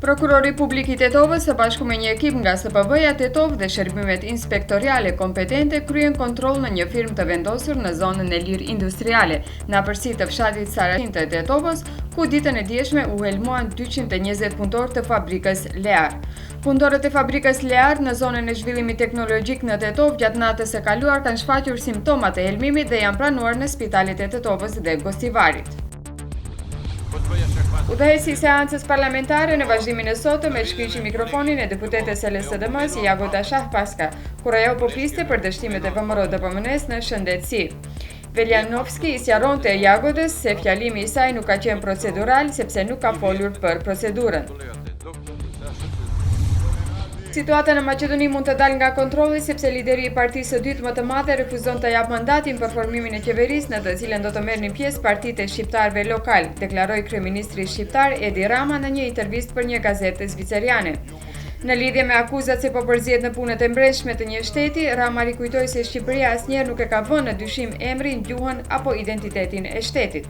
Prokurori publik I Tetovës së bashku me një ekip nga SPV-ja Tetov dhe shërbimet inspektoriale kompetente kryen kontroll në një firmë të vendosur në zonën e lirë industriale, në afërsi të fshatit Saraçin të Tetovës, ku ditën e dieshme u helmuan 220 punëtorë të fabrikës Lear. Punëtorët e fabrikës Lear në zonën e zhvillimit teknologjik në Tetov gjatë natës së kaluar kanë shfaqur simptomat e helmimit dhe janë pranuar në spitalet e Tetovës dhe Gostivarit. Udhëheci I seancës parlamentare në vazhdimin e sotëm e shkëlqi mikrofonin e deputetes së LSDM-s Jagoda Shahpaska, kur ajo po fliste për dështimet e VMRO-DPMN-s në shëndetësi. Veljanovski I sqaronte Jagodës se fjalimi I saj nuk ka qenë procedural sepse nuk ka folur për procedurën. Situata në Maqedoni mund të dalë nga kontrolli sepse lideri I partisë së dytë më të madhe refuzon të jap mandatin për formimin e qeverisë në të cilën do të merrnin pjesë partitë e shqiptarëve lokal, deklaroi kryeministri shqiptar Edi Rama në një intervistë për një gazetë zviceriane. Në lidhje me akuzat se po përzihet në punët e brendshme të një shteti, Rama rikujtoi se Shqipëria asnjëherë nuk e ka vënë në dyshim emrin, gjuhën apo identitetin e shtetit.